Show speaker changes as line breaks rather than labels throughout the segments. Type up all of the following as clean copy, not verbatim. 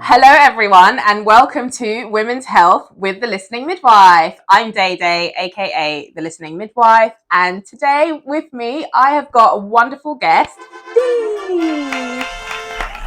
Hello, everyone, and welcome to Women's Health with the Listening Midwife. I'm Day Day, aka the Listening Midwife, and today with me I have got a wonderful guest, Dee.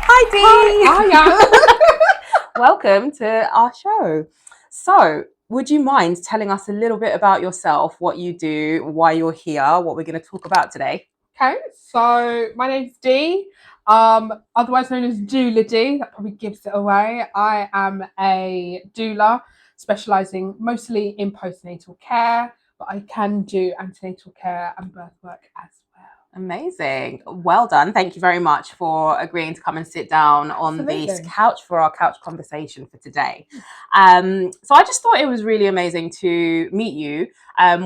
Hi, Dee.
Hi.
Welcome to our show. So, would you mind telling us a little bit about yourself, what you do, why you're here, what we're going to talk about today?
Okay, so my name's Dee, otherwise known as Doula Dee. That probably gives it away. I am a doula, specialising mostly in postnatal care, but I can do antenatal care and birth work as well.
Amazing. Well done. Thank you very much for agreeing to come and sit down on this couch for our couch conversation for today. So I just thought it was really amazing to meet you.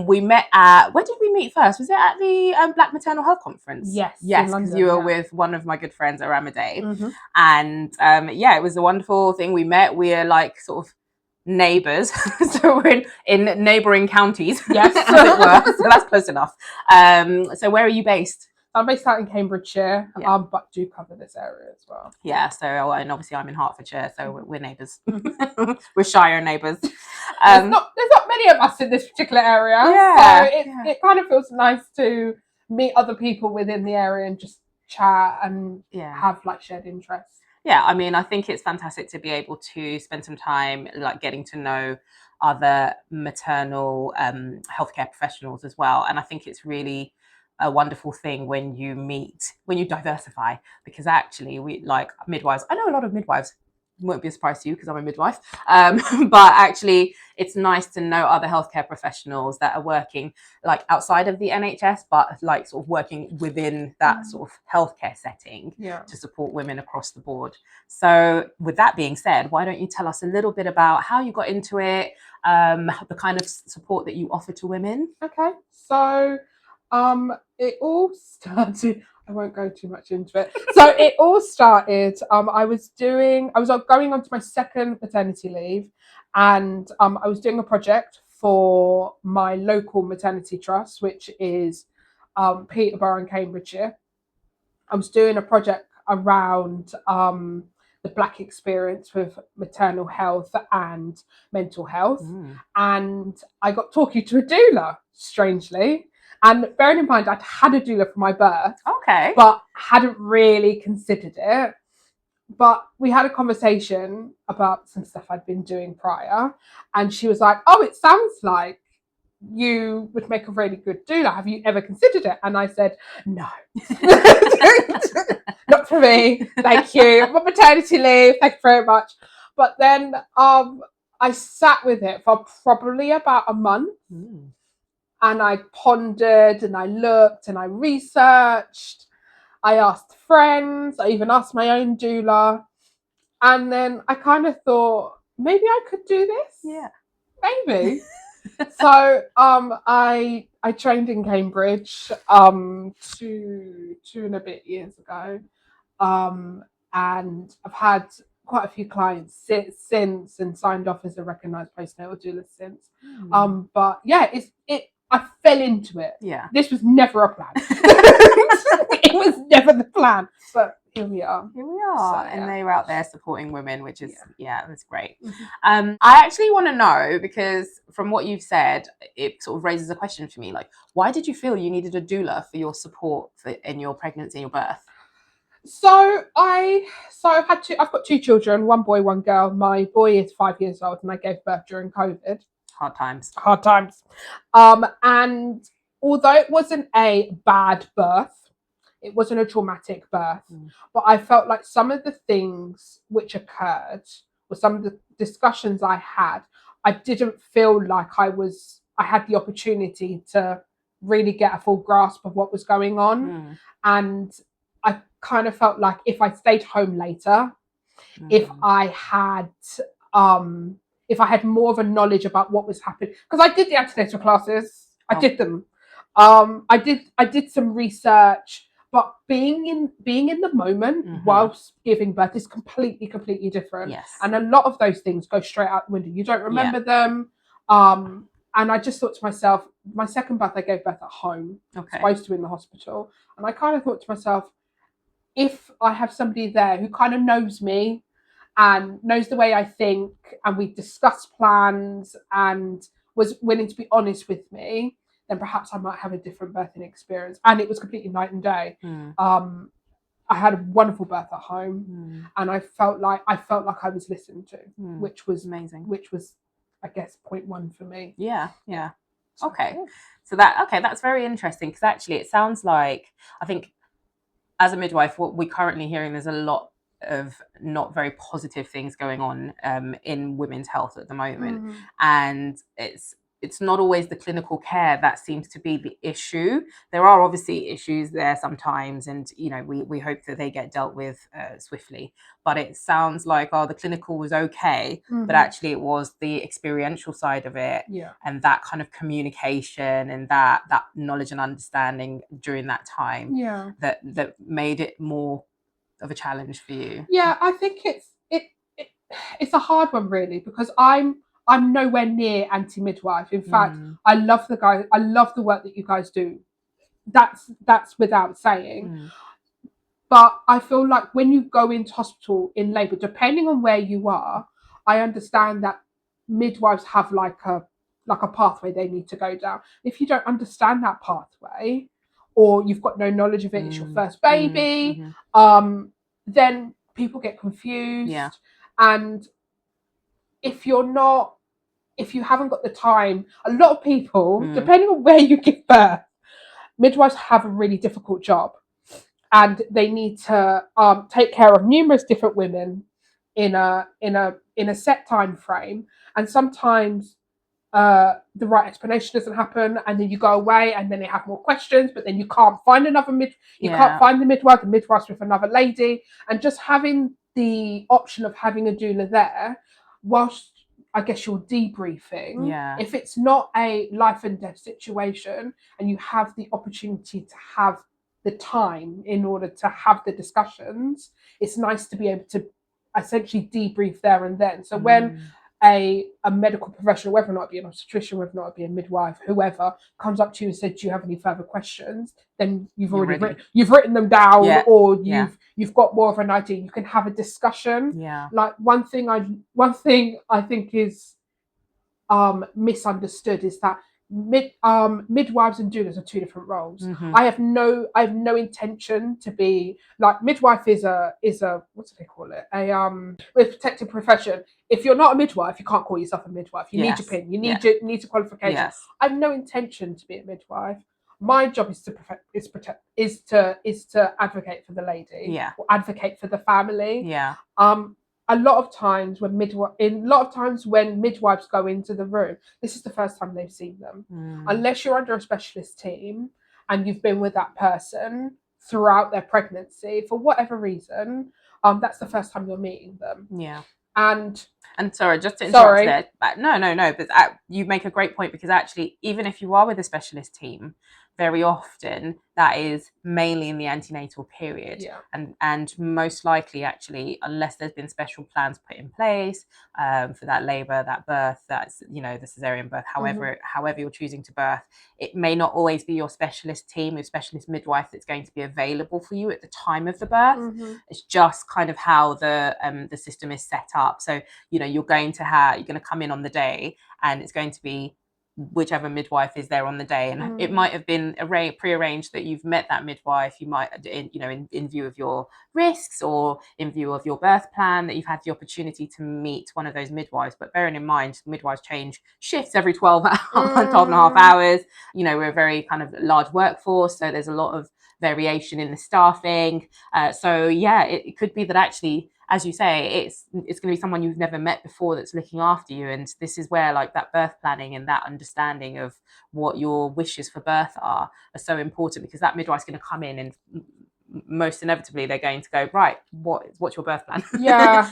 We met at, where did we meet first? Was it at the Black Maternal Health Conference?
Yes,
because you were with one of my good friends at Ramaday.
Mm-hmm.
And it was a wonderful thing. We met. We're like sort of neighbours, so we're in neighbouring counties,
yes,
as it were. So that's close enough. So where are you based?
I'm based out in Cambridgeshire, but do cover this area as well.
Yeah, so and obviously I'm in Hertfordshire, so we're neighbours. We're Shire neighbours.
There's not many of us in this particular area, so it kind of feels nice to meet other people within the area and just chat and have like shared interests.
Yeah, I mean, I think it's fantastic to be able to spend some time like getting to know other maternal healthcare professionals as well. And I think it's really a wonderful thing when you diversify, because actually we like midwives. I know a lot of midwives. Won't be a surprise to you because I'm a midwife. But actually, it's nice to know other healthcare professionals that are working like outside of the NHS, but like sort of working within that sort of healthcare setting to support women across the board. So with that being said, why don't you tell us a little bit about how you got into it, the kind of support that you offer to women?
Okay, so it all started. I won't go too much into it. So it all started. I was going on to my second maternity leave, and I was doing a project for my local maternity trust, which is Peterborough in Cambridgeshire. I was doing a project around the Black experience with maternal health and mental health, and I got talking to a doula, strangely. And bearing in mind, I'd had a doula for my birth, but hadn't really considered it. But we had a conversation about some stuff I'd been doing prior, and she was like, "Oh, it sounds like you would make a really good doula. Have you ever considered it?" And I said, "No, not for me. Thank you. I'm on maternity leave. Thank you very much." But then I sat with it for probably about a month. And I pondered and I looked and I researched. I asked friends. I even asked my own doula. And then I kind of thought, maybe I could do this.
Yeah.
Maybe. So I trained in Cambridge 2 and a bit years ago. And I've had quite a few clients since and signed off as a recognised postnatal doula since. But yeah, I fell into it.
Yeah.
This was never a plan. It was never the plan. But here we are.
And they're out there supporting women, which is that's great. I actually want to know, because from what you've said, it sort of raises a question for me, like, why did you feel you needed a doula for your support in your pregnancy and your birth?
So I've got 2 children, 1 boy, 1 girl. My boy is 5 years old and I gave birth during COVID.
Hard times.
And although it wasn't a bad birth, it wasn't a traumatic birth, but I felt like some of the things which occurred, or some of the discussions I had, I didn't feel like I had the opportunity to really get a full grasp of what was going on. And I kind of felt like if I stayed home later, if I had more of a knowledge about what was happening, because I did the antenatal classes, I did them. I did some research, but being in the moment whilst giving birth is completely different.
Yes.
And a lot of those things go straight out the window. You don't remember them. And I just thought to myself, my second birth, I gave birth at home, supposed to be in the hospital. And I kind of thought to myself, if I have somebody there who kind of knows me and knows the way I think, and we discussed plans and was willing to be honest with me, then perhaps I might have a different birthing experience. And it was completely night and day. I had a wonderful birth at home, and I felt like I was listened to, which was
amazing.
Which was, I guess, point one for me.
Yeah. Okay. So that's very interesting, because actually it sounds like, I think as a midwife, what we're currently hearing, there's a lot of not very positive things going on in women's health at the moment, and it's not always the clinical care that seems to be the issue. There are obviously issues there sometimes, and we hope that they get dealt with swiftly. But it sounds like, the clinical was okay, but actually it was the experiential side of it, and that kind of communication and that knowledge and understanding during that time, that made it more of a challenge for you.
Yeah, I think it's a hard one, really, because I'm nowhere near anti-midwife. In fact, I love the work that you guys do. That's without saying. But I feel like when you go into hospital in labour, depending on where you are, I understand that midwives have like a pathway they need to go down. If you don't understand that pathway, or you've got no knowledge of it, it's your first baby, then people get confused. And if you haven't got the time, a lot of people, depending on where you give birth, midwives have a really difficult job, and they need to take care of numerous different women in a set time frame, and sometimes the right explanation doesn't happen, and then you go away, and then they have more questions, but then you can't find can't find the midwife's with another lady. And just having the option of having a doula there whilst, I guess, you're debriefing, if it's not a life and death situation and you have the opportunity to have the time in order to have the discussions, it's nice to be able to essentially debrief there and then. So when a medical professional, whether or not it be an obstetrician, whether or not it be a midwife, whoever, comes up to you and said, do you have any further questions? Then you've written them down, or you've got more of an idea. You can have a discussion. Like one thing I think is misunderstood is that midwives and doulas are two different roles. I have no intention to be like, midwife is a what do they call it, a protected profession. If you're not a midwife, you can't call yourself a midwife. You need your pin, you need your qualification. I have no intention to be a midwife. My job is to advocate for the lady, or advocate for the family. A lot of times when midwives go into the room, this is the first time they've seen them. Unless you're under a specialist team and you've been with that person throughout their pregnancy, for whatever reason, that's the first time you're meeting them. And
sorry, just to interrupt there, but no, but you make a great point, because actually, even if you are with a specialist team, very often that is mainly in the antenatal period, and most likely, actually, unless there's been special plans put in place for that labour, that birth, that's the cesarean birth, however you're choosing to birth, it may not always be your specialist team or specialist midwife that's going to be available for you at the time of the birth. It's just kind of how the system is set up. So you're going to come in on the day, and it's going to be whichever midwife is there on the day, and it might have been pre-arranged that you've met that midwife. You might, in view of your risks or in view of your birth plan, that you've had the opportunity to meet one of those midwives. But bearing in mind, midwives change shifts every 12 and a half hours. We're a very kind of large workforce, so there's a lot of variation in the staffing. It could be that actually, as you say, it's going to be someone you've never met before that's looking after you. And this is where, like, that birth planning and that understanding of what your wishes for birth are so important, because that midwife's going to come in, and most inevitably they're going to go, right, what's your birth plan?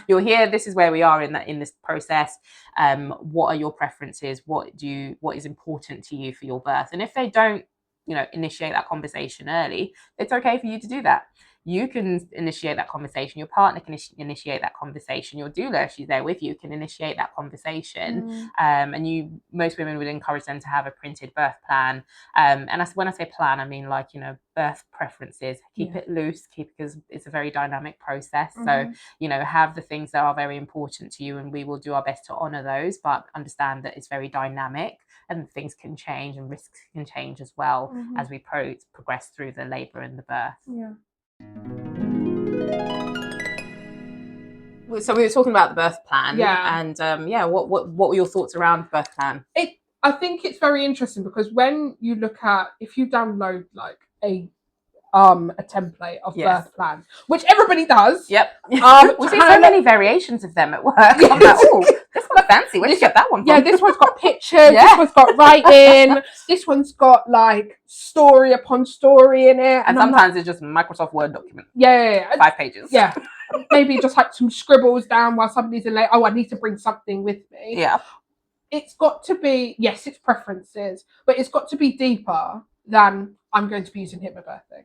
You're here, this is where we are in this process. What are your preferences? What is important to you for your birth? And if they don't initiate that conversation early, it's okay for you to do that. you can initiate that conversation, your partner can initiate that conversation, your doula, if she's there with you, can initiate that conversation. And most women would encourage them to have a printed birth plan. And when I say plan, I mean, like, you know, birth preferences. Keep it loose, because it's a very dynamic process. So, you know, have the things that are very important to you, and we will do our best to honor those, but understand that it's very dynamic and things can change and risks can change as well as we progress through the labor and the birth. So we were talking about the birth plan, and what were your thoughts around birth plan?
I think it's very interesting, because when you look at, if you download like a template of birth plans, which everybody does.
Yep. We see so many variations of them at work. I'm like, oh, this one's fancy. Where'd you get that one from?
Yeah, this one's got pictures. This one's got writing. This one's got like story upon story in it.
And sometimes it's just Microsoft Word document. 5 pages.
Yeah. Maybe just like some scribbles down while somebody's in late. Oh, I need to bring something with me.
Yeah.
It's got to be, yes, it's preferences, but it's got to be deeper than I'm going to be using hypnobirthing.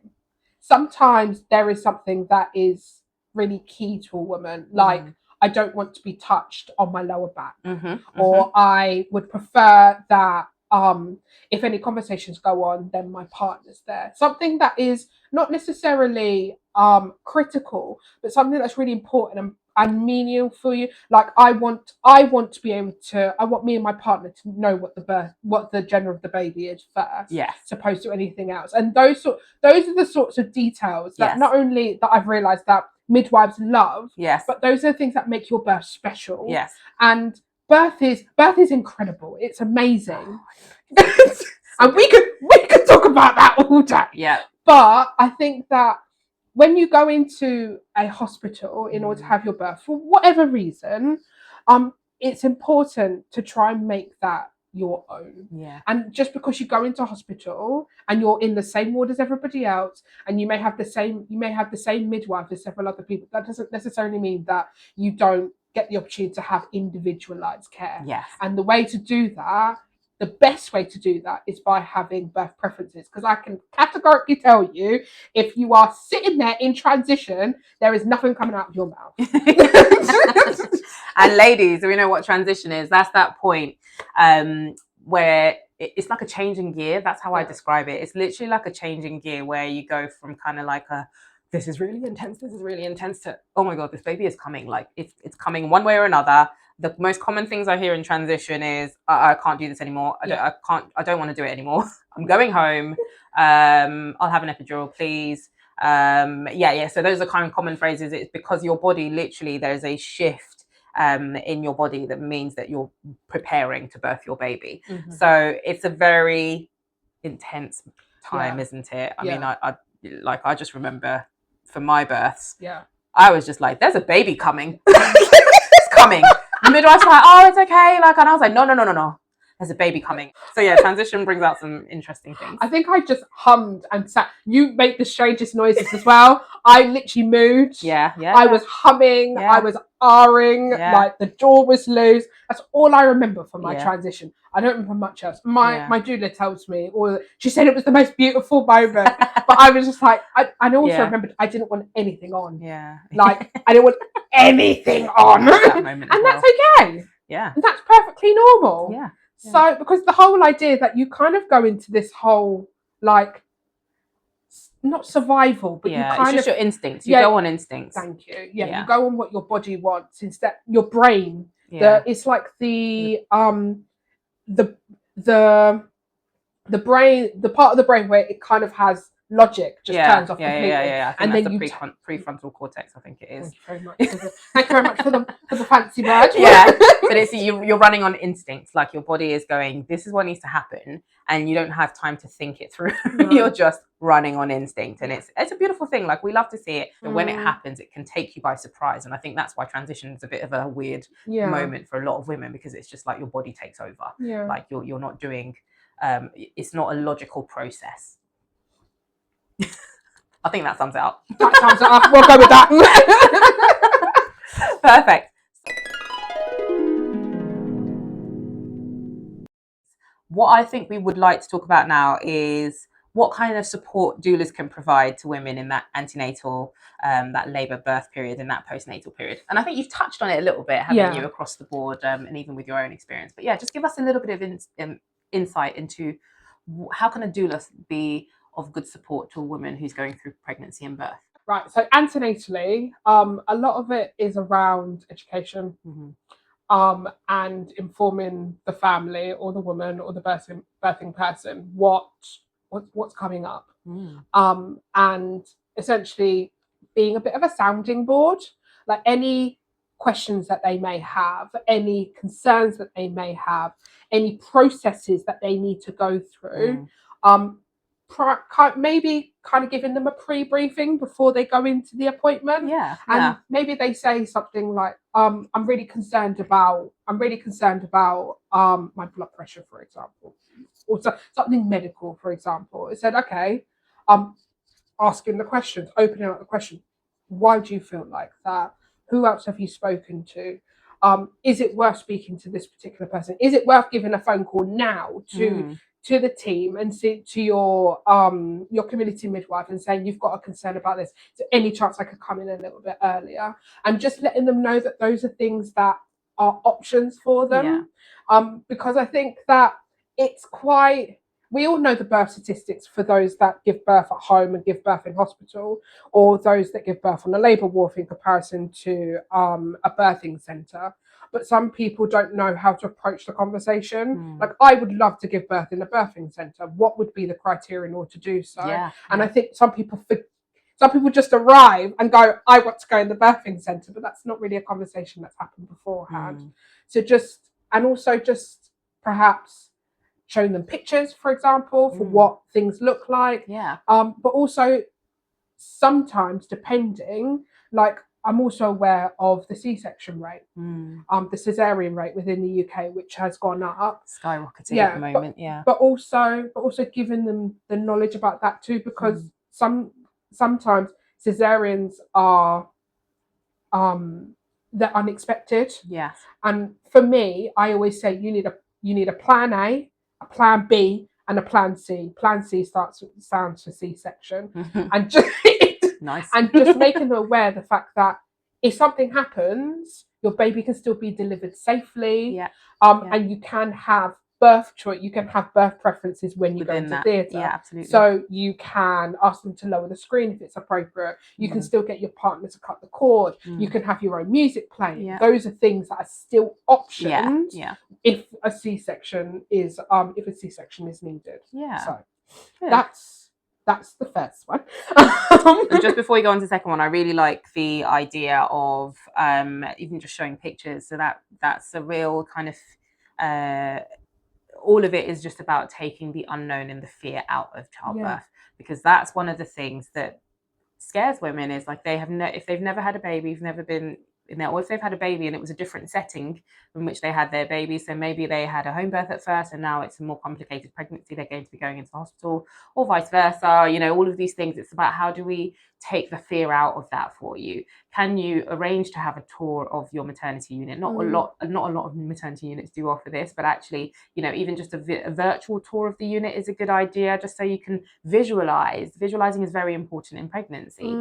Sometimes there is something that is really key to a woman, like I don't want to be touched on my lower back, or I would prefer that if any conversations go on, then my partner's there. Something that is not necessarily critical, but something that's really important and meaningful for you. Like I want to be able to, I want me and my partner to know what the gender of the baby is first, as opposed to anything else. And those are the sorts of details that not only that I've realized that midwives love, but those are the things that make your birth special. And birth is incredible. It's amazing. And we could talk about that all day. But I think that when you go into a hospital in order to have your birth, for whatever reason, it's important to try and make that your own. And just because you go into hospital and you're in the same ward as everybody else, and you may have the same midwife as several other people, that doesn't necessarily mean that you don't get the opportunity to have individualized care. And the way to do that, the best way to do that, is by having birth preferences. Because I can categorically tell you, if you are sitting there in transition, there is nothing coming out of your mouth.
And ladies, we know what transition is. That's that point where it's like a changing gear. That's how I describe it. It's literally like a changing gear, where you go from kind of like this is really intense, to, oh my God, this baby is coming. Like it's coming one way or another. The most common things I hear in transition is, I can't do this anymore. I don't want to do it anymore. I'm going home. I'll have an epidural, please. So those are kind of common phrases. It's because your body, literally, there's a shift in your body that means that you're preparing to birth your baby. So it's a very intense time, isn't it? I mean, I just remember for my births, I was just like, there's a baby coming. It's coming. The midwife's like, oh, it's okay. Like, and I was like, no. There's a baby coming. So yeah, transition brings out some interesting things.
I think I just hummed and sat. You make the strangest noises as well. I literally moved. I was humming. I was ahhing. Like the jaw was loose. That's all I remember from my transition. I don't remember much else. My doula tells me, she said it was the most beautiful moment. But I was just like, I also remembered I didn't want anything on. Like I didn't want anything on. And that's okay. And that's perfectly normal. So, because the whole idea that you kind of go into this whole, like, not survival, but you kind
it's just your instincts. You go on instincts.
Thank you. You go on what your body wants instead. Your brain. It's like the brain, the part of the brain where it kind of has logic just turns off completely.
And then the prefrontal cortex, I think it is.
Thank you very much for the fancy word.
But it's you're running on instincts. Like your body is going, this is what needs to happen, and you don't have time to think it through. You're just running on instinct, and it's a beautiful thing. Like we love to see it, but when it happens, it can take you by surprise. And I think that's why transition is a bit of a weird moment for a lot of women, because it's just like your body takes over. Like you're not doing. It's not a logical process. I think that sums it up.
That sums it up. We'll go with that.
Perfect. What I think we would like to talk about now is what kind of support doulas can provide to women in that antenatal, that labour birth period and that postnatal period. And I think you've touched on it a little bit, haven't you, across the board, and even with your own experience. But yeah, just give us a little bit of insight into how can a doula be of good support to a woman who's going through pregnancy and birth.
Right, so antenatally, a lot of it is around education, and informing the family or the woman or the birthing person what's coming up, and essentially being a bit of a sounding board, like any questions that they may have, any concerns that they may have, any processes that they need to go through. Maybe kind of giving them a pre-briefing before they go into the appointment. And maybe they say something like, I'm really concerned about my blood pressure, for example, or something medical, for example. It said, okay, asking the questions, opening up the question, why do you feel like that? Who else have you spoken to? Is it worth speaking to this particular person? Is it worth giving a phone call now to the team and to your community midwife and saying, you've got a concern about this, so any chance I could come in a little bit earlier? And just letting them know that those are things that are options for them. Because I think that it's quite, we all know the birth statistics for those that give birth at home and give birth in hospital, or those that give birth on a labour ward in comparison to a birthing centre. But some people don't know how to approach the conversation. Like, I would love to give birth in a birthing centre. What would be the criteria in order to do so? And I think some people just arrive and go, I want to go in the birthing centre, but that's not really a conversation that's happened beforehand. So just perhaps showing them pictures, for example, for what things look like. But also sometimes, depending, like, I'm also aware of the C-section rate, the cesarean rate within the UK, which has gone up,
skyrocketing at the moment.
But also giving them the knowledge about that too, because sometimes cesareans are they're unexpected. And for me, I always say you need a plan A, a plan B, and a plan C. Plan C sounds for C-section, and just and just making them aware of the fact that if something happens, your baby can still be delivered safely, and you can have birth choice. You can have birth preferences when you go into theatre. So you can ask them to lower the screen if it's appropriate. You can still get your partner to cut the cord. You can have your own music playing. Those are things that are still options if a C-section is needed. So that's the first one.
And just before we go on to the second one, I really like the idea of even just showing pictures. So that's a real kind of all of it is just about taking the unknown and the fear out of childbirth, because that's one of the things that scares women, is like if they've never had a baby, you've never been in there, or if they've had a baby and it was a different setting in which they had their baby, so maybe they had a home birth at first and now it's a more complicated pregnancy, they're going to be going into the hospital, or vice versa, all of these things. It's about, how do we take the fear out of that for you? Can you arrange to have a tour of your maternity unit? Not a lot of maternity units do offer this, but actually, even just a virtual tour of the unit is a good idea, just so you can visualize. Visualizing is very important in pregnancy.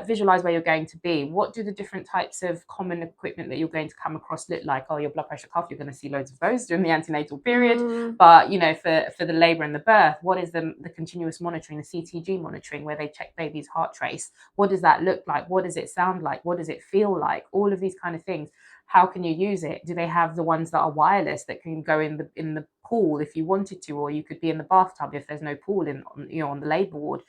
Visualize where you're going to be. What do the different types of common equipment that you're going to come across look like? Your blood pressure cuff, you're going to see loads of those during the antenatal period. But for the labor and the birth, what is the continuous monitoring, the CTG monitoring, where they check baby's heart trace? What does that look like? What does it sound like? What does it feel like? All of these kind of things. How can you use it? Do they have the ones that are wireless that can go in the pool if you wanted to, or you could be in the bathtub if there's no pool on the labor ward?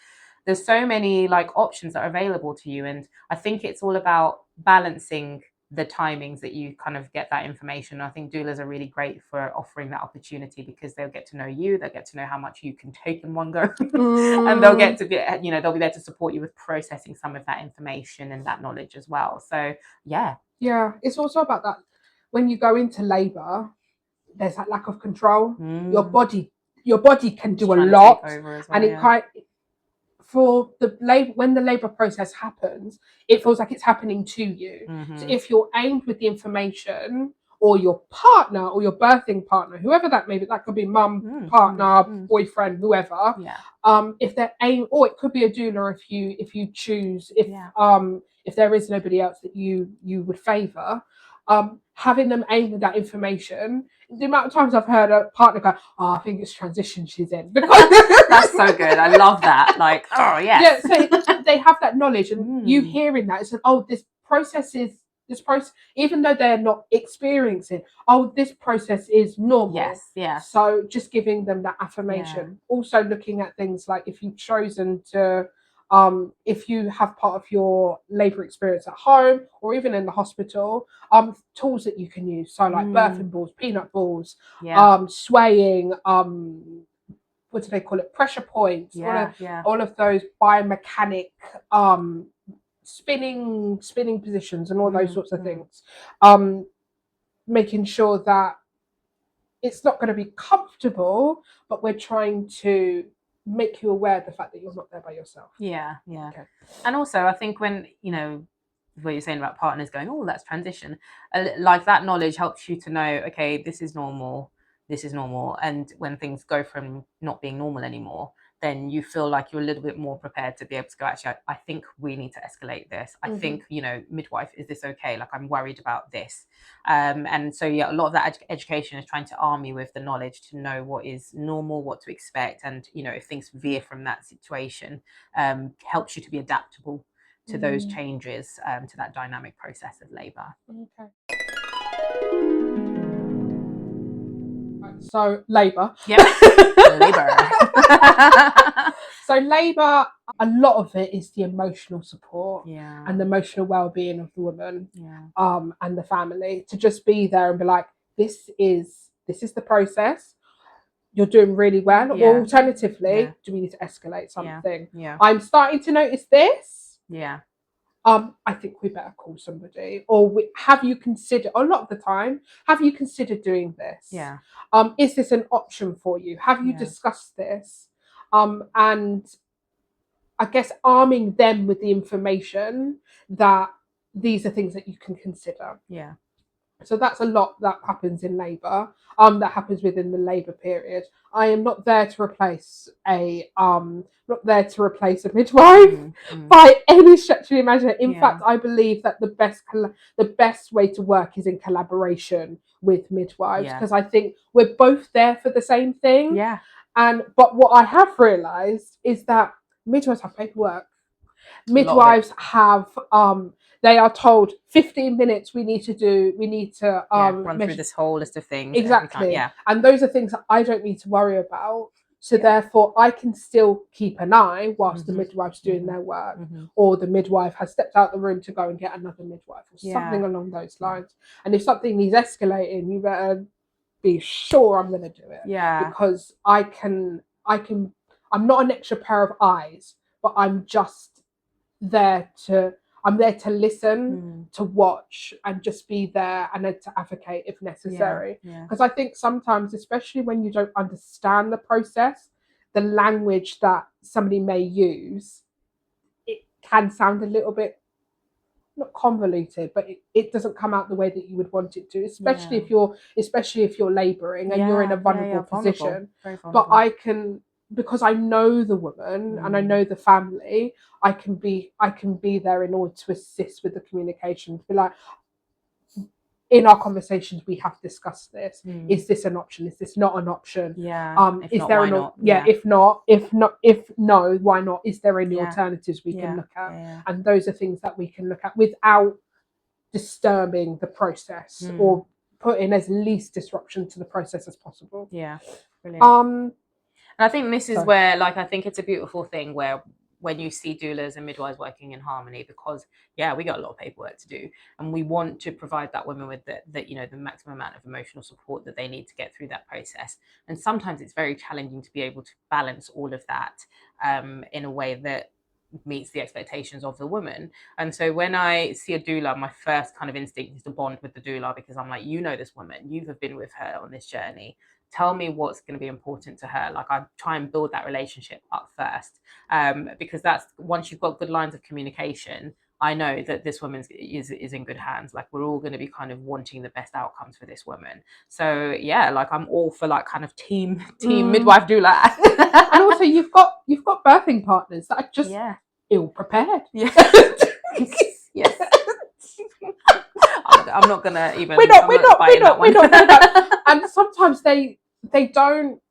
There's so many options that are available to you, and I think it's all about balancing the timings that you kind of get that information. I think doulas are really great for offering that opportunity, because they'll get to know you, they'll get to know how much you can take in one go, and they'll get to be, they'll be there to support you with processing some of that information and that knowledge as well. So
it's also about that when you go into labor, there's that lack of control. Your body can do a lot, and it for the labor, when the labor process happens, it feels like it's happening to you. So if you're aimed with the information or your partner or your birthing partner, whoever that may be, that could be mum, partner, boyfriend, whoever. If they're or it could be a doula if you choose, if there is nobody else that you would favour. Having them aim with that information. The amount of times I've heard a partner go, "Oh, I think it's transition she's in," because
that's so good. I love that. Like, oh yes.
Yeah, so they have that knowledge, and you hearing that, it's like, oh, this process, even though they're not experiencing, oh, this process is normal.
Yes, yeah.
So just giving them that affirmation. Also looking at things like if you've chosen to, if you have part of your labour experience at home or even in the hospital, tools that you can use. So like birthing balls, peanut balls, swaying, what do they call it? Pressure points. All of those biomechanic spinning positions and all those sorts of things. Making sure that it's not going to be comfortable, but we're trying to make you aware of the fact that you're not there by yourself.
Yeah. Okay. And also, I think when, what you're saying about partners going, oh, that's transition, like that knowledge helps you to know, okay, this is normal. And when things go from not being normal anymore, then you feel like you're a little bit more prepared to be able to go, actually, I think we need to escalate this. I think, midwife, is this okay? Like, I'm worried about this. And so, a lot of that education is trying to arm you with the knowledge to know what is normal, what to expect. And, if things veer from that situation, helps you to be adaptable to those changes, to that dynamic process of labour.
Okay. So labour.
Yep. Labour.
So labour, a lot of it is the emotional support and the emotional well-being of the woman, and the family, to just be there and be like, this is the process. You're doing really well. Or alternatively, do we need to escalate something? I'm starting to notice this. I think we better call somebody. Or have you considered, a lot of the time, have you considered doing this? Is this an option for you? Have you discussed this? And I guess arming them with the information that these are things that you can consider. So that's a lot that happens in labour, that happens within the labour period. I am not there to replace a midwife by any stretch of the imagination. In fact, I believe that the best way to work is in collaboration with midwives, because I think we're both there for the same thing. But what I have realised is that midwives have paperwork. Midwives have they are told 15 minutes we need to
run through this whole list of things.
Exactly. And those are things that I don't need to worry about. So therefore I can still keep an eye whilst the midwife's doing their work, or the midwife has stepped out the room to go and get another midwife, or something along those lines. And if something needs escalating, you better be sure I'm going to do it. Because I'm not an extra pair of eyes, but I'm there to listen, to watch, and just be there and to advocate if necessary. Because I think sometimes, especially when you don't understand the process, the language that somebody may use, it can sound a little bit, not convoluted, but it doesn't come out the way that you would want it to, especially if you're labouring and you're in a vulnerable position. But I can, because I know the woman and I know the family, I can be there in order to assist with the communication, to be like, in our conversations we have discussed this. Is this an option? Is this not an option? Is there an if no, why not? Is there any alternatives we can look at? And those are things that we can look at without disturbing the process, or putting as least disruption to the process as possible.
Brilliant. And I think this is where, like, I think it's a beautiful thing where when you see doulas and midwives working in harmony, because we got a lot of paperwork to do, and we want to provide that woman with the maximum amount of emotional support that they need to get through that process. And sometimes it's very challenging to be able to balance all of that in a way that meets the expectations of the woman. And so when I see a doula, my first kind of instinct is to bond with the doula, because I'm like, this woman, you have been with her on this journey. Tell me what's going to be important to her. Like, I try and build that relationship up first, because that's, once you've got good lines of communication, I know that this woman is in good hands. Like, we're all going to be kind of wanting the best outcomes for this woman. So yeah, like, I'm all for like kind of team midwife doula.
And also you've got birthing partners that are just ill prepared.
Yeah. Yes. I'm not gonna even.
We're not. And sometimes they don't.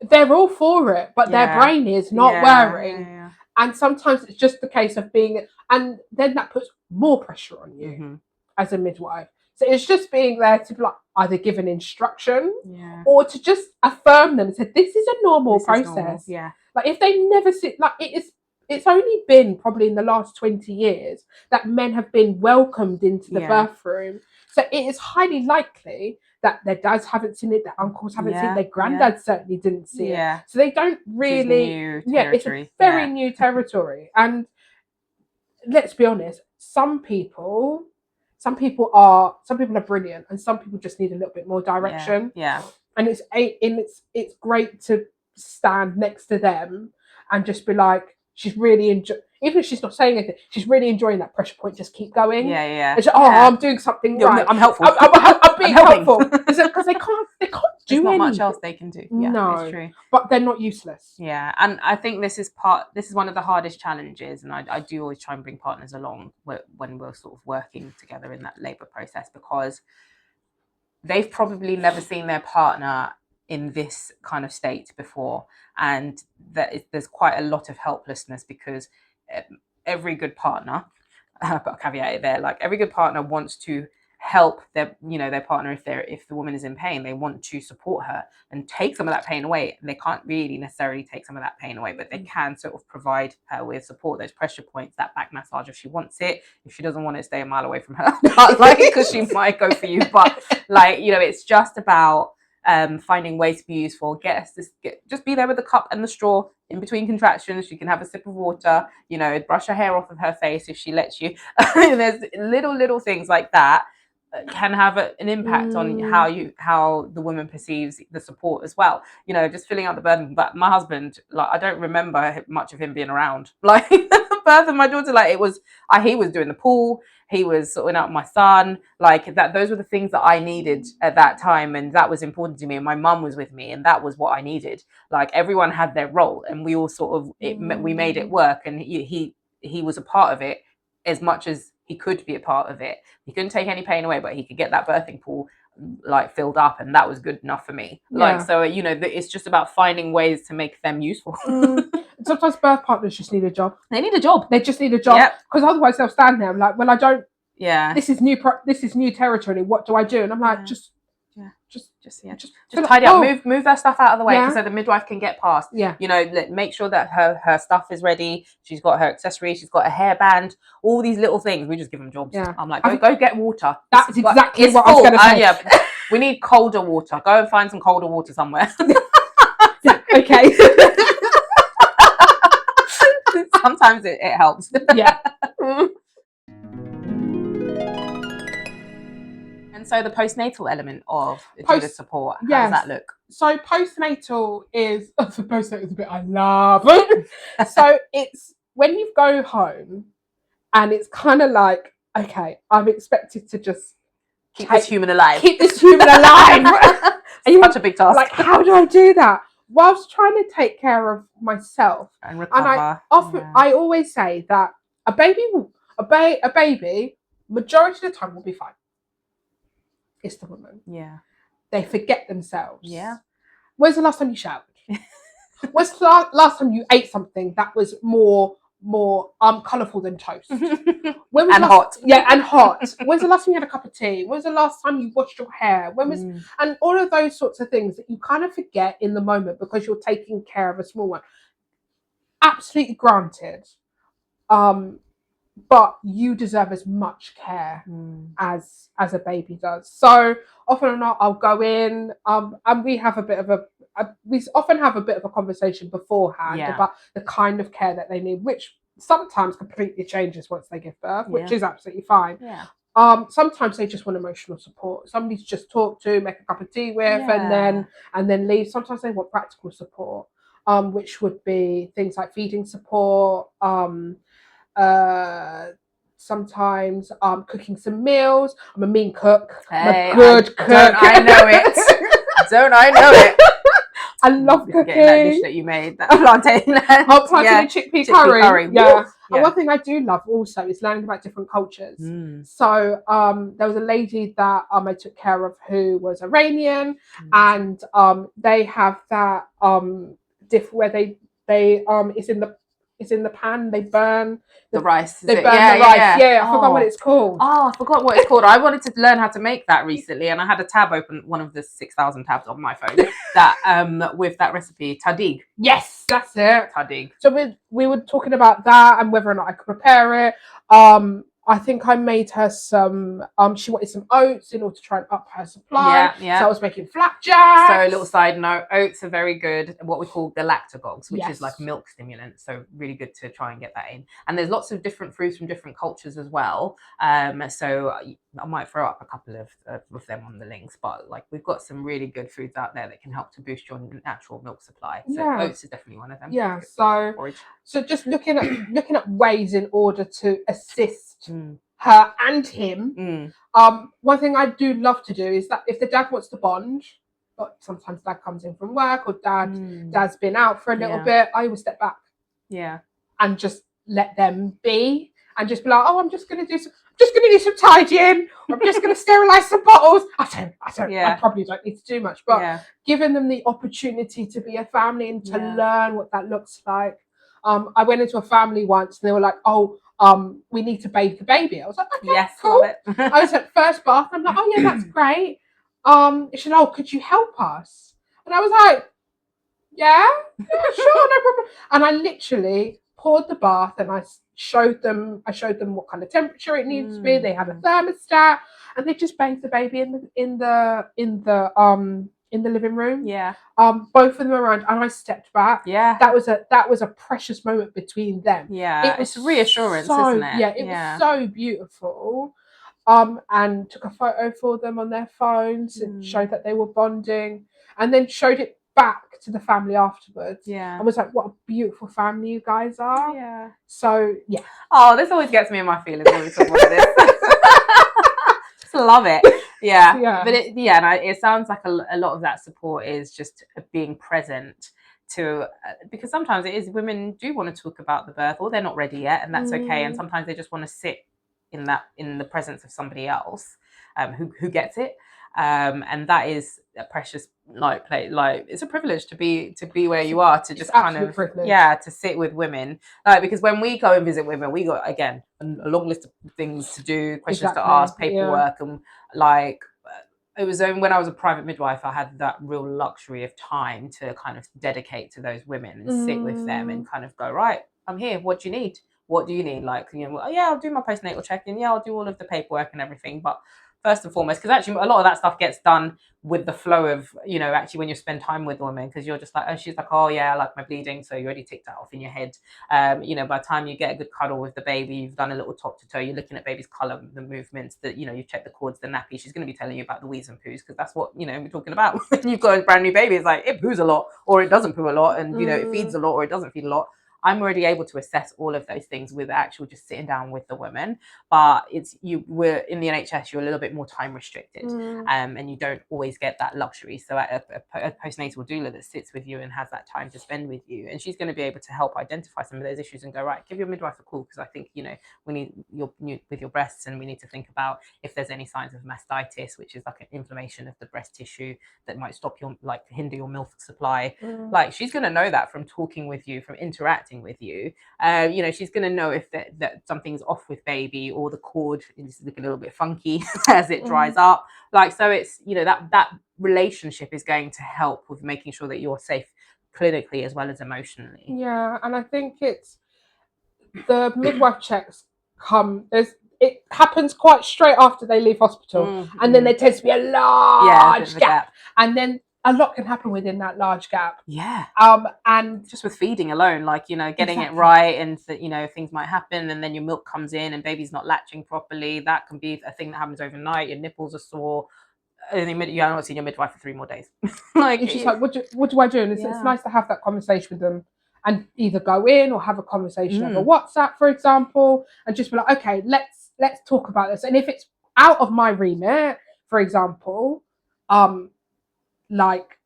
They're all for it, but their brain is not worrying. And sometimes it's just the case of being, and then that puts more pressure on you as a midwife. So it's just being there to be like either give an instruction or to just affirm them and say, this is a normal process.
Yeah.
Like, if they never sit, like, it's only been probably in the last 20 years that men have been welcomed into the birth room. So it is highly likely that their dads haven't seen it, their uncles haven't seen it, their granddads certainly didn't see it. So they don't really, it's a very new territory. And let's be honest, some people are brilliant, and some people just need a little bit more direction. And it's great to stand next to them and just be like, she's really even if she's not saying anything, she's really enjoying that pressure point. Just keep going. And she, I'm doing something right.
I'm helpful.
I'm being helpful. Because they can't do anything.
There's not much else they can do. Yeah,
no,
it's true.
But they're not useless.
Yeah, and I think this is one of the hardest challenges, and I do always try and bring partners along when we're sort of working together in that labour process, because they've probably never seen their partner in this kind of state before, and there's quite a lot of helplessness, because every good partner, but I'll caveat it there, like, every good partner wants to help their partner. If the woman is in pain, they want to support her and take some of that pain away. And they can't really necessarily take some of that pain away, but they can sort of provide her with support, those pressure points, that back massage if she wants it. If she doesn't want it, stay a mile away from her, like, because she might go for you. But like, it's just about finding ways to be useful. Just be there with the cup and the straw in between contractions. She can have a sip of water, brush her hair off of her face if she lets you. There's little things like that can have an impact on how the woman perceives the support as well. Just filling out the burden. But my husband, like, I don't remember much of him being around. Like, the birth of my daughter, like, he was doing the pool, he was sorting out my son, like that. Those were the things that I needed at that time, and that was important to me. And my mum was with me, and that was what I needed. Like, everyone had their role, and we all sort of we made it work. And he was a part of it as much as he could be a part of it. He couldn't take any pain away, but he could get that birthing pool like filled up, and that was good enough for me. Like, so it's just about finding ways to make them useful.
Sometimes birth partners just need a job.
They need a job.
They just need a job, because otherwise they'll stand there like, well, I don't.
Yeah.
This is new territory. What do I do? And I'm like, just
tidy up, move their stuff out of the way, so the midwife can get past. Make sure that her stuff is ready. She's got her accessories, she's got a hairband, all these little things. We just give them jobs. I'm like, go get water.
That's exactly what I was going to say.
We need colder water. Go and find some colder water somewhere.
Okay.
Sometimes it helps. And so the postnatal element of doula support, how does that look?
So postnatal is the bit I love. So it's when you go home, and it's kind of like, okay, I'm expected to just
keep this human alive.
And
such a big task.
Like, how do I do that whilst trying to take care of myself
and recover?
And I always say that a baby, majority of the time will be fine. It's the woman. They forget themselves. When's the last time you showered? When's the last time you ate something that was more colourful than toast?
Hot.
Yeah, and hot. When's the last time you had a cup of tea? When's the last time you washed your hair? And all of those sorts of things that you kind of forget in the moment because you're taking care of a small one. Absolutely granted. But you deserve as much care as a baby does. So often or not, I'll go in, and we have we often have a bit of a conversation beforehand about the kind of care that they need, which sometimes completely changes once they give birth, which is absolutely fine. Sometimes they just want emotional support, somebody to just talk to, make a cup of tea with, and then leave. Sometimes they want practical support, which would be things like feeding support, sometimes cooking some meals. I'm a mean cook. I'm
Hey,
a good cook.
Don't I know it? Don't I know it?
I love cooking.
Getting that dish that you made, that plantain.
Plantain and chickpea curry.
Yeah.
And one thing I do love also is learning about different cultures. So there was a lady that I took care of who was Iranian, and they have that where they it's in the pan. They burn
the rice.
They burn the rice. Yeah, I forgot what it's called.
Oh, I forgot what it's called. I wanted to learn how to make that recently, and I had a tab open, one of the 6,000 tabs on my phone, that with that recipe, tahdig.
Yes, that's it.
Tahdig.
So we were talking about that and whether or not I could prepare it. I think I made her some. She wanted some oats in order to try and up her supply.
Yeah.
So I was making flapjacks.
So a little side note: oats are very good. What we call galactagogues, which is like milk stimulant. So really good to try and get that in. And there's lots of different fruits from different cultures as well. So I might throw up a couple of them on the links. But like we've got some really good foods out there that can help to boost your natural milk supply. So oats is definitely one of them.
Yeah. So just looking at ways in order to assist her and him. One thing I do love to do is that if the dad wants to bond, but sometimes dad comes in from work or dad's been out for a little bit, I always step back.
Yeah.
And just let them be and just be like, oh, I'm just gonna do some tidying, or I'm just gonna sterilize some bottles. I probably don't need to do much, but giving them the opportunity to be a family and to learn what that looks like. I went into a family once and they were like, oh, we need to bathe the baby. I was like, okay,
yes,
cool.
Love it.
I was at first bath and I'm like, oh yeah, that's great. She said, oh, could you help us? And I was like, yeah, sure, no problem. And I literally poured the bath and I showed them what kind of temperature it needs to be. They had a thermostat and they just bathed the baby in the living room.
Yeah.
Both of them around, and I stepped back.
Yeah.
That was a precious moment between them.
Yeah.
It was
reassurance, isn't it?
Yeah, it was so beautiful. And took a photo for them on their phones and showed that they were bonding, and then showed it back to the family afterwards.
Yeah.
I was like, what a beautiful family you guys are.
Yeah.
So yeah.
Oh, this always gets me in my feelings when we talk about this. Just love it. Yeah. But it sounds like a lot of that support is just being present to because sometimes it is women do want to talk about the birth or they're not ready yet, and that's okay. And sometimes they just want to sit in the presence of somebody else who gets it. And that is a precious like it's a privilege to be where you are, to just kind of
privilege.
To sit with women, because when we go and visit women, we got again a long list of things to do, questions to ask, paperwork, and like it was only when I was a private midwife I had that real luxury of time to kind of dedicate to those women and sit with them and kind of go, right, I'm here, what do you need? What do you need? Like, I'll do my postnatal check-in. Yeah, I'll do all of the paperwork and everything. But first and foremost, because actually a lot of that stuff gets done with the flow of, actually when you spend time with women, because you're just like, oh, she's like, oh yeah, I like my bleeding. So you already ticked that off in your head. By the time you get a good cuddle with the baby, you've done a little top to toe, you're looking at baby's color, the movements, that, you've checked the cords, the nappy. She's going to be telling you about the wheeze and poos, because that's what, we're talking about. When you've got a brand new baby, it's like, it poos a lot or it doesn't poo a lot. And, it feeds a lot or it doesn't feed a lot. I'm already able to assess all of those things with actual just sitting down with the women. But we're in the NHS, you're a little bit more time restricted, and you don't always get that luxury. So a postnatal doula that sits with you and has that time to spend with you, and she's going to be able to help identify some of those issues and go, right, give your midwife a call, because I think we need with your breasts, and we need to think about if there's any signs of mastitis, which is like an inflammation of the breast tissue that might hinder your milk supply. Like, she's going to know that from talking with you, from interacting with you. She's going to know if that something's off with baby, or the cord is looking a little bit funky as it dries up. Like, so it's that relationship is going to help with making sure that you're safe clinically as well as emotionally.
Yeah, and I think it's the midwife checks it happens quite straight after they leave hospital, and then there tends to be a large gap, and then a lot can happen within that large gap.
Yeah.
And
just with feeding alone, like, getting it right, and that, things might happen, and then your milk comes in and baby's not latching properly. That can be a thing that happens overnight. Your nipples are sore. And you haven't seen your midwife for 3 more days. Like,
it's just like, what do I do? And it's nice to have that conversation with them and either go in or have a conversation over WhatsApp, for example, and just be like, okay, let's talk about this. And if it's out of my remit, for example, like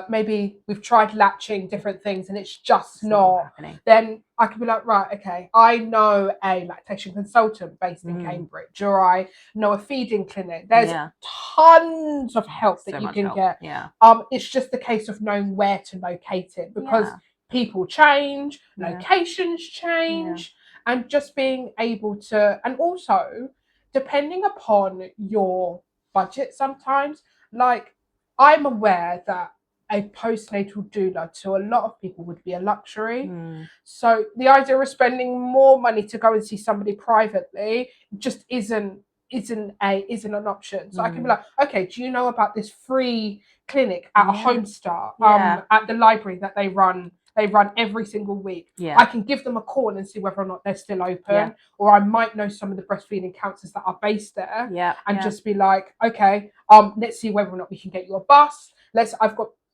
maybe we've tried latching different things and it's just not
happening,
then I could be like, right, okay, I know a lactation consultant based in Cambridge, or I know a feeding clinic. There's tons of help that you can get. It's just a case of knowing where to locate it, because people change, locations change, and just being able to, and also depending upon your budget sometimes, like I'm aware that a postnatal doula to a lot of people would be a luxury. So the idea of spending more money to go and see somebody privately just isn't an option. So I can be like, okay, do you know about this free clinic at a home start at the library that they run every single week? I can give them a call and see whether or not they're still open, or I might know some of the breastfeeding counsellors that are based there, and just be like, okay, let's see whether or not we can get you a bus.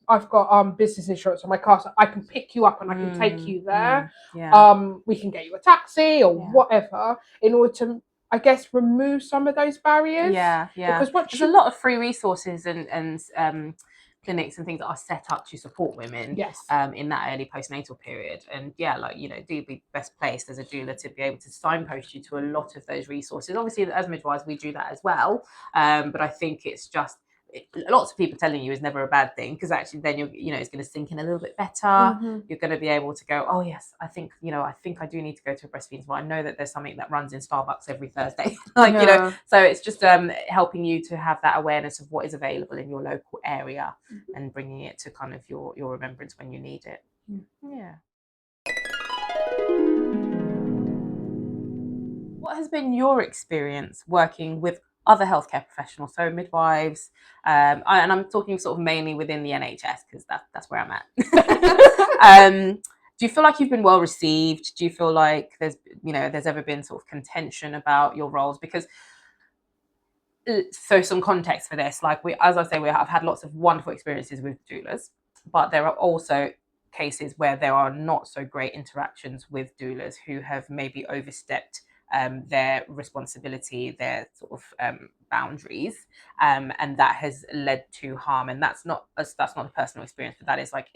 I've got business insurance on my car, so I can pick you up and I can take you there. We can get you a taxi or whatever, in order to, I guess, remove some of those barriers. Because
there's a lot of free resources and clinics and things that are set up to support women in that early postnatal period. And like, you know, do be best placed as a doula to be able to signpost you to a lot of those resources. Obviously, as midwives, we do that as well. But I think it's just, lots of people telling you is never a bad thing, because actually then it's going to sink in a little bit better. You're going to be able to go, oh yes, I think I do need to go to a breastfeeding school. I know that there's something that runs in Starbucks every Thursday, so it's just helping you to have that awareness of what is available in your local area and bringing it to kind of your remembrance when you need it. What has been your experience working with other healthcare professionals, so midwives, and I'm talking sort of mainly within the NHS, because that's where I'm at. Do you feel like you've been well received? Do you feel like there's ever been sort of contention about your roles? Because so some context for this, like as I say, I've had lots of wonderful experiences with doulas, but there are also cases where there are not so great interactions with doulas who have maybe overstepped their responsibility, their sort of boundaries, and that has led to harm. And that's not a personal experience, but that is like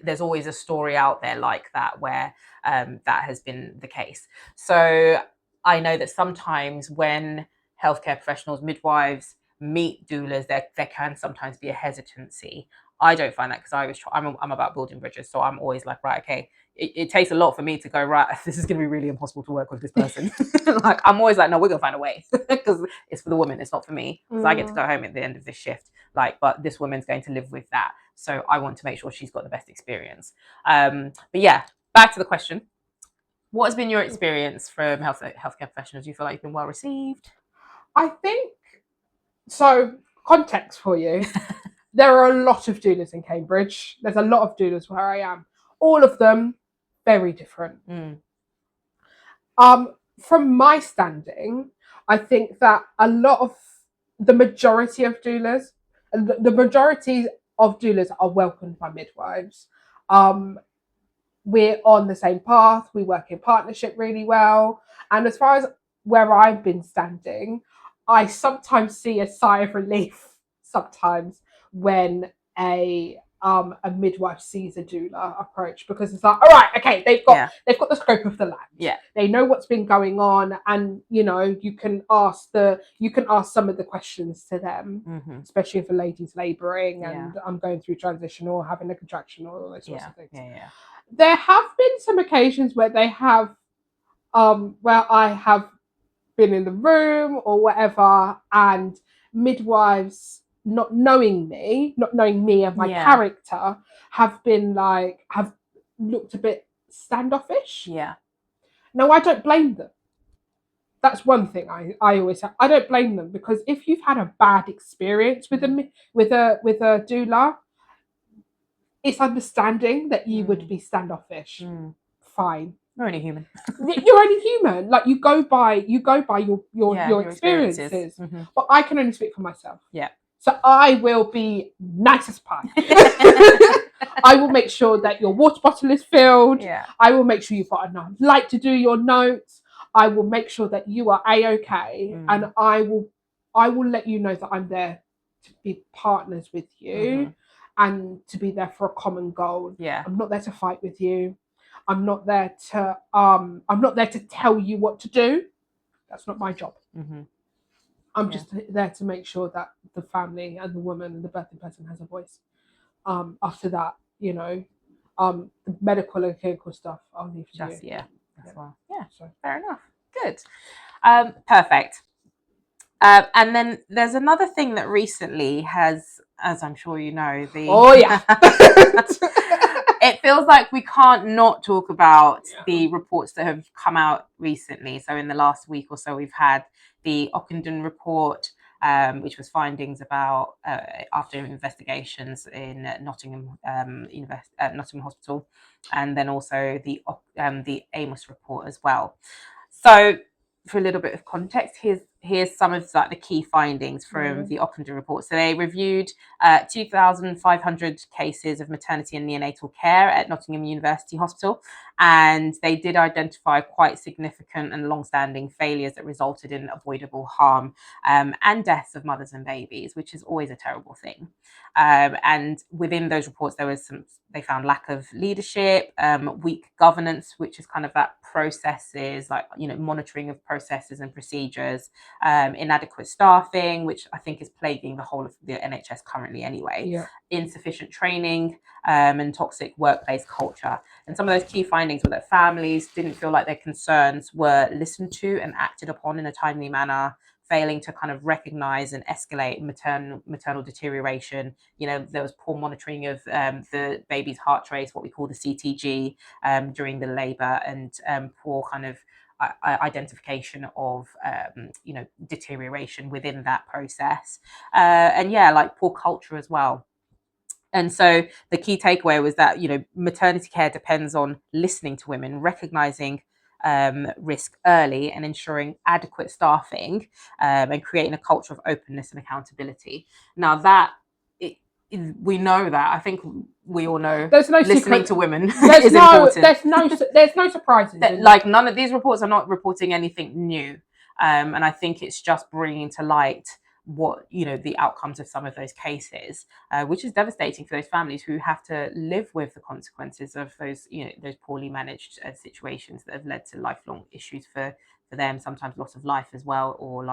there's always a story out there like that where that has been the case. So I know that sometimes when healthcare professionals, midwives, meet doulas, there can sometimes be a hesitancy. I don't find that, because I'm about building bridges, so I'm always like, right, okay, it takes a lot for me to go, right, this is going to be really impossible to work with this person. Like, I'm always like, no, we're going to find a way, because it's for the woman, it's not for me, because I get to go home at the end of this shift, like, but this woman's going to live with that, so I want to make sure she's got the best experience. But yeah, back to the question. What has been your experience from healthcare professionals? Do you feel like you've been well received?
I think so. Context for you. There are a lot of doulas in Cambridge. There's a lot of doulas where I am. All of them very different. From my standing, I think that the majority of doulas are welcomed by midwives. We're on the same path. We work in partnership really well. And as far as where I've been standing, I sometimes see a sigh of relief sometimes when a midwife sees a doula approach, because it's like, all right, okay, they've got the scope of the land. They know what's been going on, and you can ask some of the questions to them, especially if a lady's labouring and I'm going through transition or having a contraction or all those sorts of things. There have been some occasions where they have where I have been in the room or whatever, and midwives not knowing me and my character have looked a bit standoffish. No, I don't blame them. That's one thing I always say. I don't blame them, because if you've had a bad experience with a doula, it's understanding that you would be standoffish. Fine.
You're only human.
You're only human. Like, you go by your experiences. But I can only speak for myself. So I will be nice as pie. I will make sure that your water bottle is filled.
Yeah.
I will make sure you've got enough light to do your notes. I will make sure that you are a-okay, and I will let you know that I'm there to be partners with you and to be there for a common goal.
Yeah.
I'm not there to fight with you. I'm not there to tell you what to do. That's not my job. I'm just there to make sure that the family and the woman and the birthing person has a voice. After that, the medical and clinical stuff, I'll leave to you.
Yeah, that's well. Yeah,
So
fair enough. Good. Perfect. And then there's another thing that recently has, as I'm sure you know, it feels like we can't not talk about the reports that have come out recently. So in the last week or so, we've had the Ockenden report, which was findings about after investigations in Nottingham Nottingham Hospital, and then also the Amos report as well. So for a little bit of context, here's some of the key findings from the Ockenden report. So they reviewed 2,500 cases of maternity and neonatal care at Nottingham University Hospital, and they did identify quite significant and long-standing failures that resulted in avoidable harm and deaths of mothers and babies, which is always a terrible thing. And within those reports, they found lack of leadership, weak governance, which is kind of that processes, like, monitoring of processes and procedures, inadequate staffing, which I think is plaguing the whole of the NHS currently anyway, insufficient training, and toxic workplace culture. And some of those key findings were that families didn't feel like their concerns were listened to and acted upon in a timely manner, failing to kind of recognize and escalate maternal deterioration. There was poor monitoring of the baby's heart rate, what we call the CTG, during the labor, and poor kind of identification of deterioration within that process, and like poor culture as well. And so the key takeaway was that maternity care depends on listening to women, recognizing risk early, and ensuring adequate staffing, and creating a culture of openness and accountability. Now we know that. I think we all know
there's no
listening
secret
to women
is important. There's no surprises.
Like, none of these reports are not reporting anything new, and I think it's just bringing to light what the outcomes of some of those cases, which is devastating for those families who have to live with the consequences of those those poorly managed situations that have led to lifelong issues for them, sometimes loss of life as well, or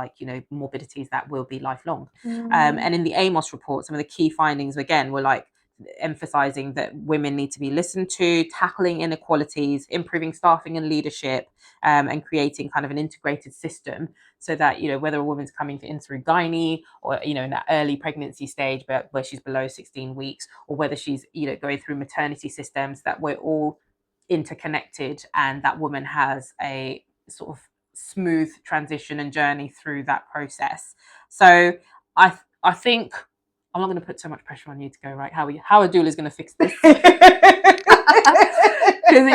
morbidities that will be lifelong. And in the Amos report, some of the key findings again were emphasizing that women need to be listened to, tackling inequalities, improving staffing and leadership, and creating kind of an integrated system, so that whether a woman's coming in through gynae, or in that early pregnancy stage where she's below 16 weeks, or whether she's going through maternity systems, that we're all interconnected, and that woman has a sort of smooth transition and journey through that process. So I think I'm not going to put so much pressure on you to go, right, how a doula is going to fix this, because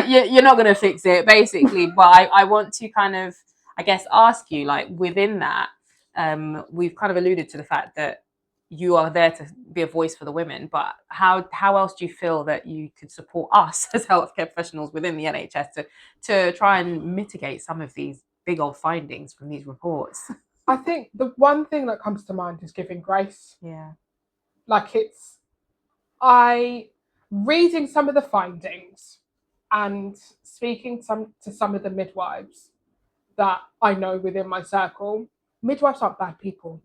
you're not going to fix it basically. But I want to kind of, I guess, ask you, within that, we've kind of alluded to the fact that you are there to be a voice for the women, but how else do you feel that you could support us as healthcare professionals within the NHS to try and mitigate some of these big old findings from these reports?
I think the one thing that comes to mind is giving grace.
Yeah.
Reading some of the findings and speaking to some of the midwives that I know within my circle, midwives aren't bad people.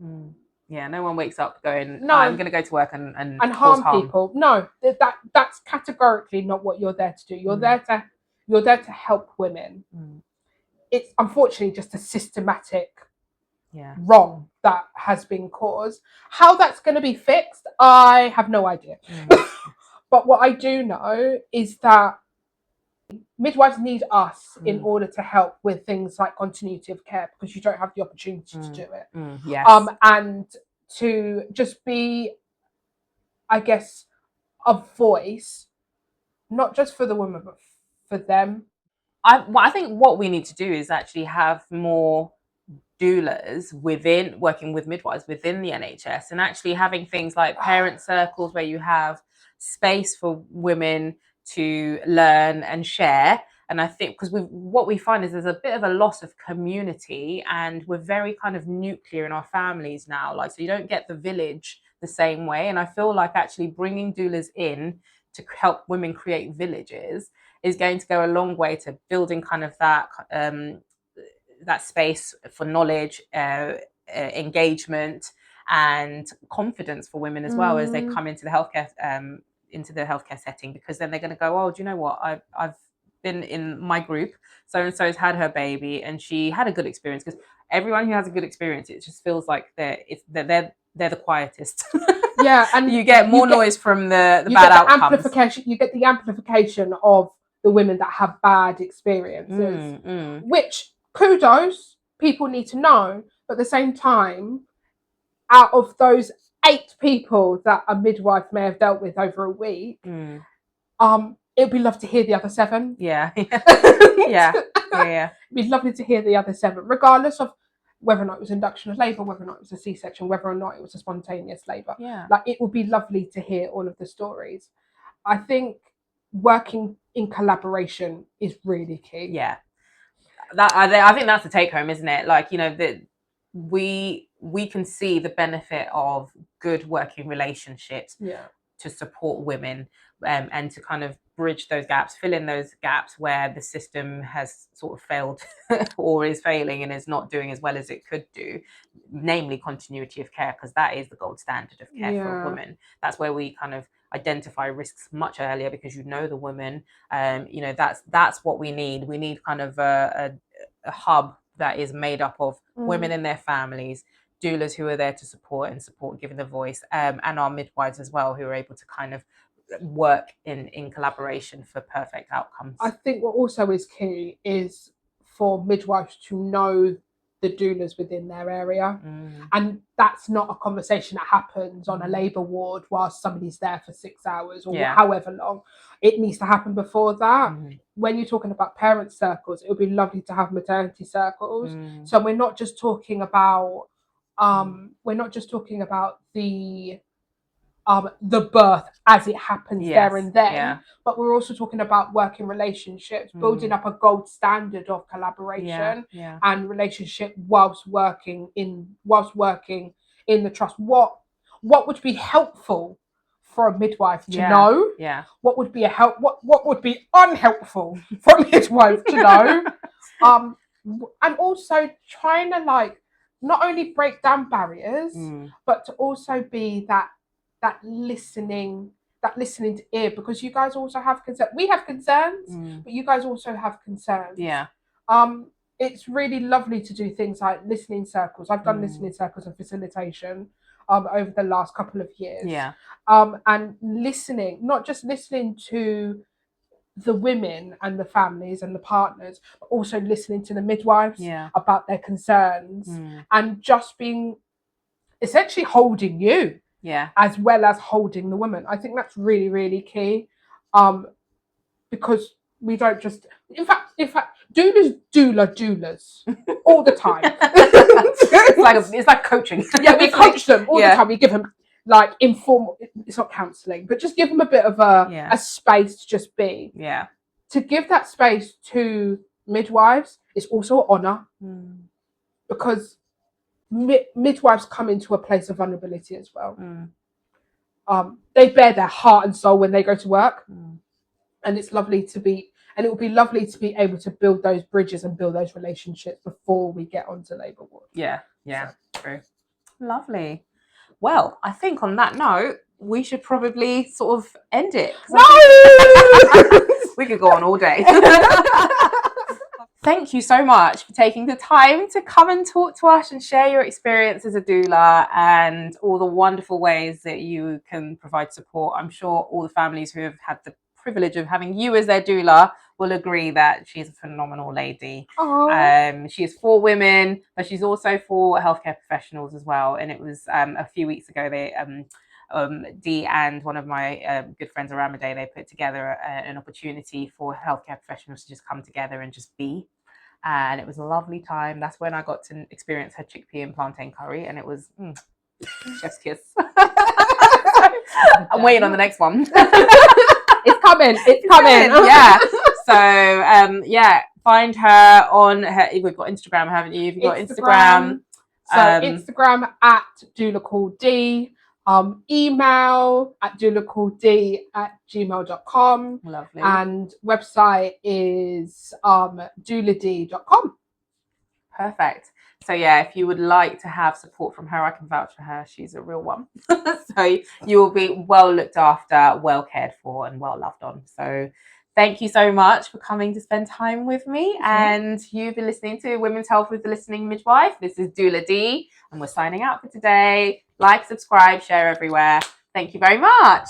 Yeah, no one wakes up going, no, I'm going to go to work and
harm people. No, that's categorically not what you're there to do. You're there to help women. It's unfortunately just a systematic wrong that has been caused. How that's going to be fixed, I have no idea. But what I do know is that midwives need us in order to help with things like continuity of care, because you don't have the opportunity to do it.
Yes.
And to just be, I guess, a voice, not just for the women, but for them.
I think what we need to do is actually have more doulas working with midwives within the NHS, and actually having things like parent circles where you have space for women to learn and share. And I think because what we find is there's a bit of a loss of community, and we're very kind of nuclear in our families now. Like, so you don't get the village the same way. And I feel like actually bringing doulas in to help women create villages is going to go a long way to building kind of that space for knowledge, engagement, and confidence for women as well as they come into the healthcare setting, because then they're going to go, oh, do you know what? I've been in my group, so and so's had her baby and she had a good experience. Because everyone who has a good experience, it just feels like they're the quietest.
Yeah, and
you get more noise from the bad outcomes.
Amplification. You get the amplification of the women that have bad experiences, which, kudos, people need to know. But at the same time, out of those 8 people that a midwife may have dealt with over a week, it'd be lovely to hear the other 7.
Yeah. Yeah. It'd
be lovely to hear the other 7, regardless of whether or not it was induction of labour, whether or not it was a C-section, whether or not it was a spontaneous labour.
Yeah.
Like, it would be lovely to hear all of the stories. I think working in collaboration is really key.
Yeah. I think that's the take home, isn't it? Like, you know, that we can see the benefit of good working relationships to support women, and to kind of bridge those gaps, fill in those gaps where the system has sort of failed or is failing and is not doing as well as it could do, namely continuity of care, because that is the gold standard of care for women. That's where we kind of identify risks much earlier, because you know the woman. You know, that's what we need. We need kind of a hub that is made up of women and their families, doulas who are there to support, giving the voice, and our midwives as well, who are able to kind of work in collaboration for perfect outcomes.
I think what also is key is for midwives to know the doulas within their area. And that's not a conversation that happens on a labour ward whilst somebody's there for 6 hours or however long. It needs to happen before that. When you're talking about parent circles, it would be lovely to have maternity circles. So we're not just talking about the birth as it happens there and then, but we're also talking about working relationships, building up a gold standard of collaboration and relationship whilst working in the trust. What would be helpful for a midwife to know? What would be what would be unhelpful for a midwife to know? And also trying to, like, not only break down barriers, but to also be that listening to ear, because you guys also have concerns. We have concerns, but you guys also have concerns. It's really lovely to do things like listening circles. I've done listening circles and facilitation over the last couple of years. And listening, not just listening to the women and the families and the partners, but also listening to the midwives about their concerns, and just being essentially holding you as well as holding the woman. I think that's really, really key, because we don't just, in fact doulas all the time.
it's like coaching.
We coach them all the time. We give them, like, informal, it's not counselling, but just give them a bit of a space to just be. To give that space to midwives is also an honour, because midwives come into a place of vulnerability as well. They bear their heart and soul when they go to work, and it's lovely to be, and it would be lovely to be able to build those bridges and build those relationships before we get onto labour ward.
True. Lovely. Well, I think on that note, we should probably sort of end it.
No!
We could go on all day. Thank you so much for taking the time to come and talk to us and share your experience as a doula and all the wonderful ways that you can provide support. I'm sure all the families who have had the privilege of having you as their doula will agree that she's a phenomenal lady. She is for women, but she's also for healthcare professionals as well. And it was a few weeks ago, Dee and one of my good friends, Aramide, they put together an opportunity for healthcare professionals to just come together and just be. And it was a lovely time. That's when I got to experience her chickpea and plantain curry, and it was chef's kiss. I'm waiting on the next one.
It's coming. It's coming.
Yeah. So yeah, find her on her. We've got Instagram, haven't you? You've got Instagram.
So Instagram at Doula Dee. Email at douladee@gmail.com.
Lovely.
And website is douladee.com.
Perfect. So yeah, if you would like to have support from her, I can vouch for her. She's a real one. So you will be well looked after, well cared for, and well loved on. So thank you so much for coming to spend time with me. And you've been listening to Women's Health with the Listening Midwife. This is Doula Dee, and we're signing out for today. Like, subscribe, share everywhere. Thank you very much.